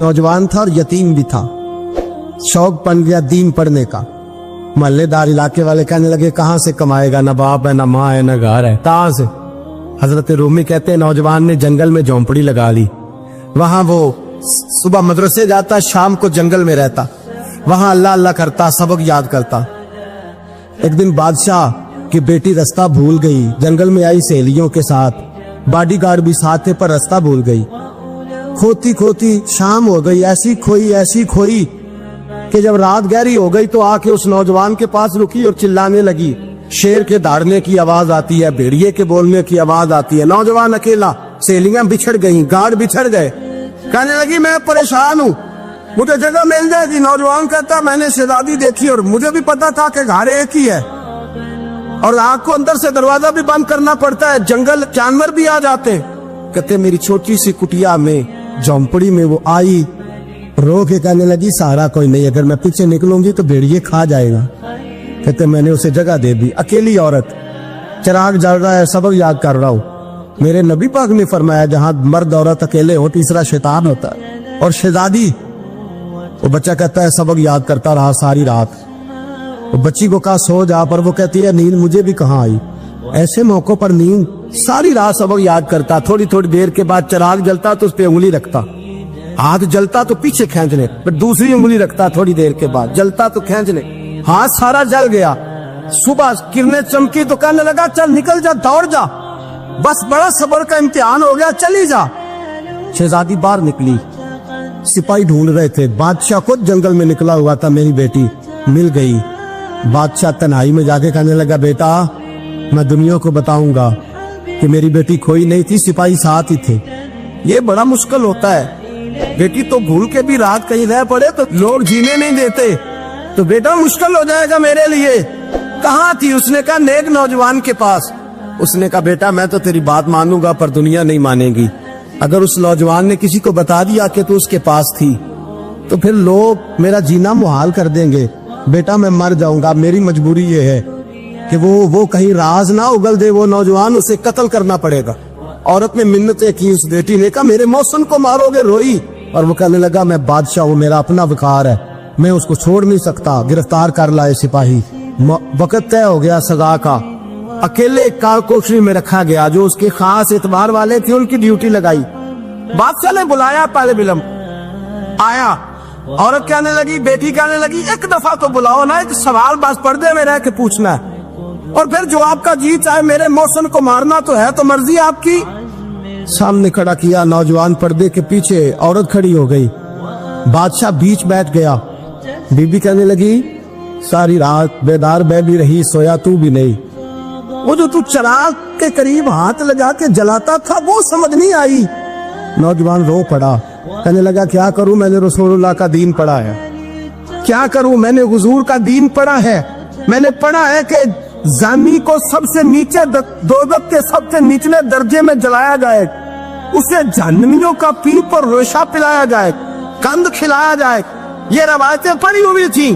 नौजवान था और यतीम भी था। शौक बन गया दीन पढ़ने का। मोहल्लेदार इलाके वाले कहने लगे कहां से कमाएगा, ना बाप है, ना माँ है, ना घर है, कहां से। हजरत रूमी कहते हैं नौजवान ने जंगल में झोंपड़ी लगा ली। वहां वो सुबह मदरसे जाता, शाम को जंगल में रहता, वहां अल्लाह अल्लाह करता, सबक याद करता। एक दिन बादशाह की बेटी रास्ता भूल गई, जंगल में आई सहेलियों के साथ, बॉडीगार्ड भी साथ थे पर रास्ता भूल गई। खोती खोती शाम हो गई, ऐसी खोई कि जब रात गहरी हो गई तो आके उस नौजवान के पास रुकी और चिल्लाने लगी। शेर के दहाड़ने की आवाज आती है, भेड़िए के बोलने की आवाज आती है। नौजवान अकेला, सहेलियां बिछड़ गई, गार्ड बिछड़ गए। कहने लगी मैं परेशान हूँ, मुझे जगह मिल जाएगी। नौजवान कहता मैंने शहजादी देखी और मुझे भी पता था कि घर एक ही है और आग को अंदर से दरवाजा भी बंद करना पड़ता है, जंगल जानवर भी आ जाते हैं। कहते मेरी छोटी सी कुटिया में, झोंपड़ी में वो आई, रो के कहने लगी सहारा कोई नहीं, अगर मैं पीछे निकलूंगी तो भेड़िए खा जाएगा। कहते मैंने उसे जगह दे दी। अकेली औरत, चिराग जल रहा है, सबक याद कर रहा हूँ। मेरे नबी पाक ने फरमाया जहां मर्द औरत अकेले हो तीसरा शैतान होता है। और शहजादी, वो बच्चा कहता है सबक याद करता रहा सारी रात। वो बच्ची को कहा सो जा, पर वो कहती है नींद मुझे भी कहाँ आई। ऐसे मौकों पर नींद, सारी रात सबक याद करता। थोड़ी थोड़ी देर के बाद चिराग जलता तो उस पे उंगली रखता, हाथ जलता तो पीछे खींचने, फिर दूसरी उंगली रखता। थोड़ी देर के बाद जलता तो खींचने, हाथ सारा जल गया। सुबह किरणें चमकी तो कहने लगा चल निकल जा, दौड़ जा, बस बड़ा सब्र का इम्तिहान हो गया, चली जा। शहजादी बाहर निकली, सिपाही ढूंढ रहे थे। बादशाह खुद जंगल में निकला हुआ था, मेरी बेटी मिल गई। बादशाह तन्हाई में जाके कहने लगा बेटा मैं दुनिया को बताऊंगा कि मेरी बेटी खोई नहीं थी, सिपाही साथ ही थे। ये बड़ा मुश्किल होता है, बेटी तो भूल के भी रात कहीं रह पड़े तो लोग जीने नहीं देते, तो बेटा मुश्किल हो जाएगा मेरे लिए। कहाँ थी? उसने कहा नेक नौजवान के पास। उसने कहा बेटा मैं तो तेरी बात मानूंगा पर दुनिया नहीं मानेगी। अगर उस नौजवान ने किसी को बता दिया कि तू उसके पास थी तो फिर लोग मेरा जीना मुहाल कर देंगे। बेटा मैं मर जाऊंगा, मेरी मजबूरी ये है कि वो कहीं राज ना उगल दे वो नौजवान, उसे कत्ल करना पड़ेगा। औरत ने मिन्नतें की, उस बेटी ने कहा मेरे मौसम को मारोगे, रोई। और वो कहने लगा मैं बादशाह हूँ, मेरा अपना वकार है, मैं उसको छोड़ नहीं सकता। गिरफ्तार कर लाए सिपाही। वक्त तय हो गया सजा का। अकेले कोठरी में रखा गया, जो उसके खास एतबार वाले थे उनकी ड्यूटी लगाई। बादशाह ने बुलाया, पहले बिलम आया। औरत कहने लगी, बेटी कहने लगी एक दफा तो बुलाओ ना, एक सवाल बस पर्दे में रह के पूछना है और फिर जो आपका जी चाहे। मेरे मौसम को मारना तो है, तो मर्जी आपकी। सामने खड़ा किया, नौजवान पर्दे के पीछे, औरत खड़ी हो गई। बादशाह बीच बैठ गया। बीबी कहने लगी सारी रात बेदार मैं भी रही, सोया तू भी नहीं। वो जो तू चिराग के करीब हाथ लगा के जलाता था वो समझ नहीं आई। नौजवान रो पड़ा, कहने लगा क्या करूं, मैंने रसूलुल्लाह का दीन पढ़ा है, क्या करूं, मैंने हुजूर का दीन पढ़ा है। मैंने पढ़ा है कि जानी को सबसे नीचे दोज़ख के सबसे निचले दर्जे में जलाया जाए, उसे जहन्नमियों का पीप और रेशा पिलाया जाए, कंद खिलाया जाए। ये रवायतें पड़ी हुई थी।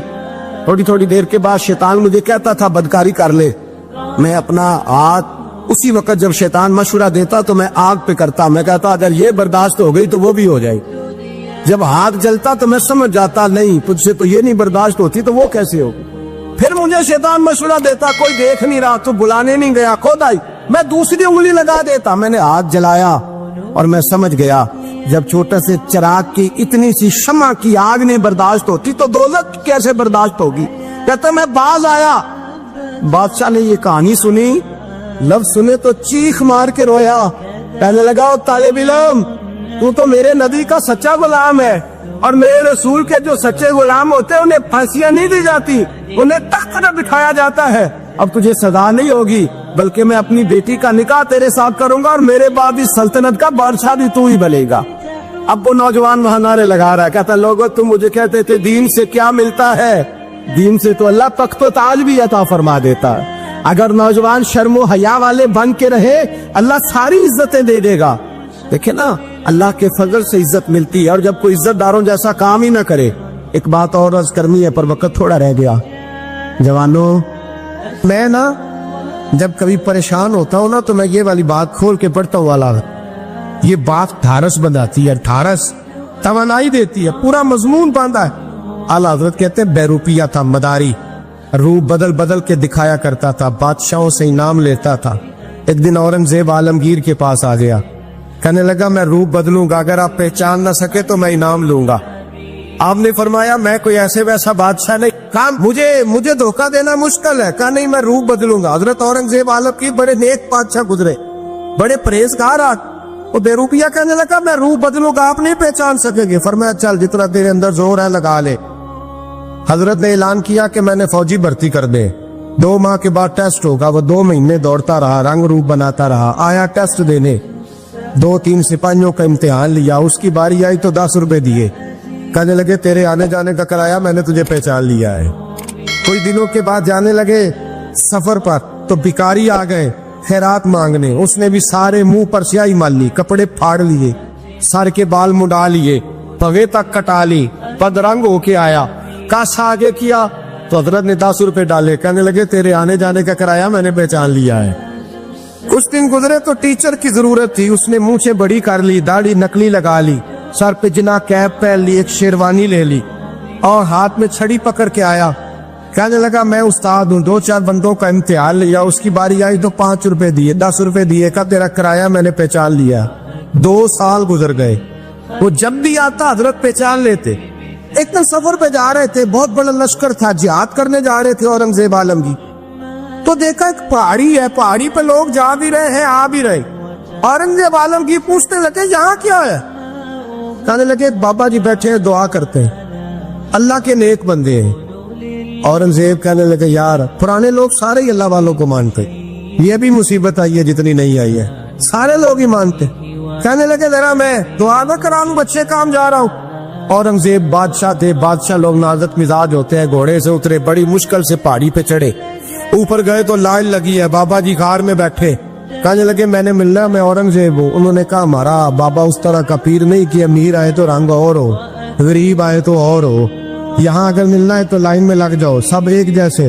थोड़ी थोड़ी देर के बाद शैतान मुझे कहता था बदकारी कर ले। मैं अपना हाथ उसी वक्त जब शैतान मशवरा देता तो मैं आग पे करता। मैं कहता अगर ये बर्दाश्त हो गई तो वो भी हो जाएगी। जब हाथ जलता तो मैं समझ जाता नहीं तुझसे तो ये नहीं बर्दाश्त होती तो वो कैसे होगी। फिर मुझे शैतान मशवरा देता कोई देख नहीं रहा तो बुलाने नहीं गया, खुद आई, मैं दूसरी उंगली लगा देता। मैंने हाथ जलाया और मैं समझ गया जब छोटे से चिराग की इतनी सी शमा की आग नहीं बर्दाश्त होती तो दोज़ख कैसे बर्दाश्त होगी। कहता मैं बाज आया। बादशाह ने ये कहानी सुनी, लफ्ज सुने तो चीख मार के रोया। कहने लगा तालिब इल्म तू तो मेरे नबी का सच्चा गुलाम है और मेरे रसूल के जो सच्चे गुलाम होते हैं उन्हें फांसियां नहीं दी जाती, उन्हें तख्त पर बिठाया जाता है। अब तुझे सजा नहीं होगी बल्कि मैं अपनी बेटी का निकाह तेरे साथ करूंगा और मेरे बाद इस सल्तनत का बादशाह भी तू ही बनेगा। अब वो नौजवान वहां नारे लगा रहा है, कहता लोगों तुम मुझे कहते थे दीन से क्या मिलता है, दीन से तो अल्लाह तख्त व ताज भी अता फरमा देता है। अगर नौजवान शर्मो हया वाले बन के रहे अल्लाह सारी इज्जतें दे देगा। देखे ना अल्लाह के फजल से इज्जत मिलती है और जब कोई इज्जतदारों जैसा काम ही ना करे। एक बात और अर्ज करनी है पर वक्त थोड़ा रह गया। जवानों मैं ना जब कभी परेशान होता हूँ ना तो मैं ये वाली बात खोल के पढ़ता हूँ वाला, ये बात ढारस बनाती है। ढारस तवानाई देती है, पूरा मजमून बांधा है। आला हजरत कहते हैं बहरूपिया था, मदारी, रूप बदल बदल के दिखाया करता था, बादशाहों से इनाम लेता था। एक दिन औरंगजेब आलमगीर के पास आ गया, कहने लगा मैं रूप बदलूंगा, अगर आप पहचान ना सके तो मैं इनाम लूंगा। आपने फरमाया मैं कोई ऐसे वैसा बादशाह नहीं, काम मुझे धोखा देना मुश्किल है। कहा नहीं मैं रूप बदलूंगा। हजरत औरंगजेब आलमगीर बड़े नेक बादशाह गुजरे, बड़े परहेजगार। वो बेरूपिया कहने लगा मैं रूप बदलूंगा, आप नहीं पहचान सकेंगे। फरमाया चल जितना तेरे अंदर जोर है लगा ले। हजरत ने ऐलान किया कि मैंने फौजी भर्ती कर दे, 2 माह के बाद टेस्ट होगा। वो 2 महीने दौड़ता रहा, रंग रूप बनाता रहा, आया टेस्ट देने, 2-3 सिपाहियों का इम्तिहान लिया, उसकी बारी आई तो 10 रुपए दिए, कहने लगे तेरे आने जाने का किराया मैंने तुझे पहचान लिया है। कुछ दिनों के बाद जाने लगे सफर पर, तो भिखारी आ गए खैरात मांगने। उसने भी सारे मुंह पर स्याही मार ली, कपड़े फाड़ लिए, सर के बाल मुड़ा लिए, पगे तक कटा ली, बदरंग होके आया। कासा आगे किया तो हजरत ने 10 रुपए डाले, कहने लगे तेरे आने जाने का किराया मैंने पहचान लिया है। कुछ दिन गुजरे तो टीचर की जरूरत थी, उसने मूछें बड़ी कर ली, दाढ़ी नकली लगा ली, सर पे जना कैप पहन ली, एक शेरवानी ले ली और हाथ में छड़ी पकड़ के आया। कहने लगा मैं उस्ताद हूँ, 2-4 बंदों का इम्तिहान लिया, उसकी बारी आई तो 5 रुपए दिए, 10 रुपए दिए, का तेरा किराया मैंने पहचान लिया। 2 साल गुजर गए, वो जब भी आता हजरत पहचान लेते। एक दिन सफर पे जा रहे थे, बहुत बड़ा लश्कर था, जिहाद करने जा रहे थे औरंगजेब आलमगीर। तो देखा एक पहाड़ी है, पहाड़ी पे लोग जा भी रहे हैं आ भी रहे। औरंगजेब आलमगीर पूछने लगे यहाँ क्या है? कहने लगे बाबा जी बैठे हैं दुआ करते हैं, अल्लाह के नेक बंदे हैं। औरंगजेब कहने लगे यार पुराने लोग सारे ही अल्लाह वालों को मानते, ये भी मुसीबत आई है जितनी नहीं आई है, सारे लोग ही मानते। कहने लगे जरा मैं दुआ ना कराऊं, बच्चे काम जा रहा हूँ। औरंगजेब बादशाह थे, बादशाह लोग नाजुक मिजाज होते हैं, घोड़े से उतरे, बड़ी मुश्किल से पहाड़ी पे चढ़े, ऊपर गए तो लाइन लगी है, बाबा जी कार में बैठे। कहने लगे मैंने मिलना, मैं औरंगजेब हूँ। उन्होंने कहा हमारा बाबा उस तरह का पीर नहीं कि अमीर आए तो रंग और हो, गरीब आए तो और हो, यहाँ अगर मिलना है तो लाइन में लग जाओ, सब एक जैसे।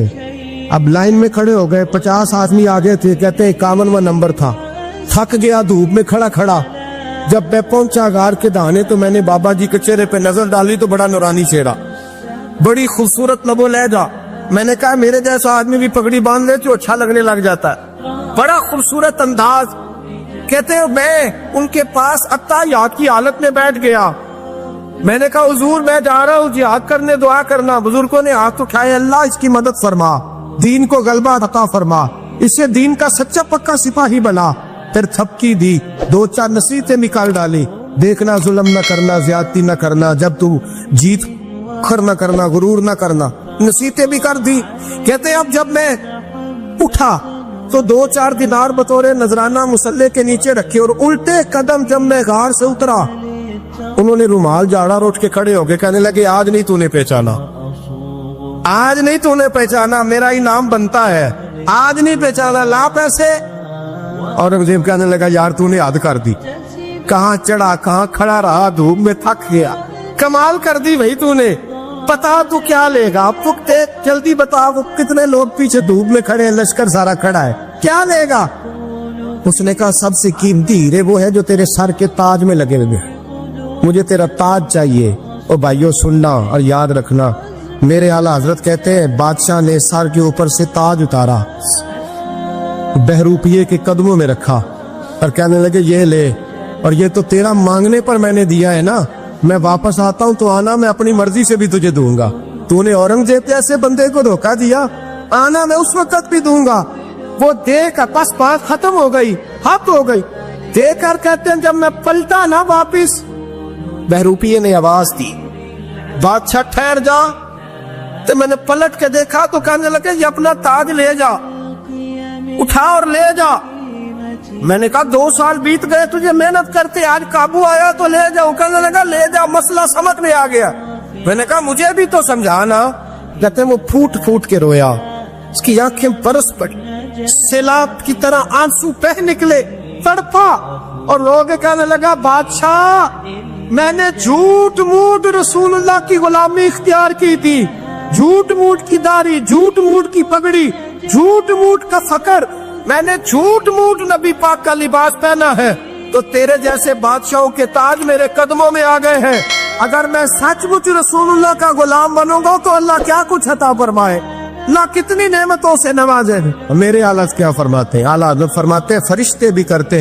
अब लाइन में खड़े हो गए, 50 आदमी आगे थे, कहते 51वां नंबर था। थक गया धूप में खड़ा खड़ा, जब मैं पहुंचा गार के दाने तो मैंने बाबा जी के चेहरे पे नजर डाली तो बड़ा नूरानी चेहरा, बड़ी खूबसूरत लबो लहजा। मैंने कहा मेरे जैसा आदमी भी पगड़ी बांध ले तो अच्छा लगने लग जाता है, बड़ा खूबसूरत अंदाज। कहते मैं उनके पास अत्ताहियात की हालत में बैठ गया। मैंने कहा हुजूर मैं जा रहा हूँ जिहाद करने, दुआ करना। बुजुर्गों ने हाथ उठाए, अल्लाह इसकी मदद फरमा, दीन को गलबा अता फरमा, इससे दीन का सच्चा पक्का सिपाही बना। फिर थपकी दी, 2-4 नसीहतें निकाल डाली, देखना जुल्म न करना, ज्यादती न करना, जब तू जीत खर न करना, गुरूर न करना, नसीहतें भी कर दी। कहते अब जब मैं उठा तो 2-4 दिनार बतौरे नजराना मुसल्ले के नीचे रखे, और उल्टे कदम जब मैं गार से उतरा उन्होंने रुमाल झाड़ा और उठ के खड़े हो गए। कहने लगे आज नहीं तूने पहचाना, आज नहीं तूने पहचाना, मेरा इनाम बनता है, आज नहीं पहचाना, ला पैसे। औरंगजेब कहने लगा यार तूने हद कर दी, कहाँ चढ़ा कहाँ खड़ा रहा, धूप में थक गया, कमाल कर दी भाई तूने। बता तू क्या लेगा, अब तू जल्दी बता, वो कितने लोग पीछे धूप में खड़े हैं, लश्कर सारा खड़ा है, क्या लेगा? उसने कहा सबसे कीमती हीरे वो है जो तेरे सर के ताज में लगे हुए, मुझे तेरा ताज चाहिए। ओ भाइयों सुनना और याद रखना, मेरे आला हजरत कहते हैं बादशाह ने सर के ऊपर से ताज उतारा, बहरूपिये के कदमों में रखा और कहने लगे ये ले, और ये तो तेरा मांगने पर मैंने दिया है ना, मैं वापस आता हूँ तो आना, मैं अपनी मर्जी से भी तुझे दूंगा। तूने औरंगजेब जैसे बंदे को धोखा दिया, आना मैं उस वक्त भी दूंगा। वो देख बस बात खत्म हो गई, हद हो गई। देखकर कहते हैं जब मैं पलटा ना वापिस, बहरूपिये ने आवाज दी बादशाह ठहर जा। तो मैंने पलट के देखा तो कहने लगे ये अपना ताज ले जा, उठा और ले जा। मैंने कहा 2 साल बीत गए तुझे मेहनत करते, आज काबू आया तो ले जाओ। कहने लगा ले जा, मसला समझ में आ गया। मैंने कहा मुझे भी तो समझाना। कहते वो फूट फूट के रोया, उसकी आंखें बरस पड़ी, सैलाब की तरह आंसू बह निकले, तड़पा। और लोग कहने लगा बादशाह मैंने झूठ मूठ रसूलुल्लाह की गुलामी इख्तियार की थी, झूठ मूठ की दाढ़ी, झूठ मूठ की पगड़ी, झूठ मूठ का फकर, मैंने झूठ मूठ नबी पाक का लिबास पहना है, तो तेरे जैसे बादशाहों के ताज मेरे कदमों में आ गए हैं। अगर मैं सचमुच रसूलुल्लाह का गुलाम बनूंगा तो अल्लाह क्या कुछ अता फरमाए, अल्लाह कितनी नेमतों से नवाजे। मेरे आला क्या फरमाते हैं, आला हज़रत फरमाते हैं फरिश्ते भी करते हैं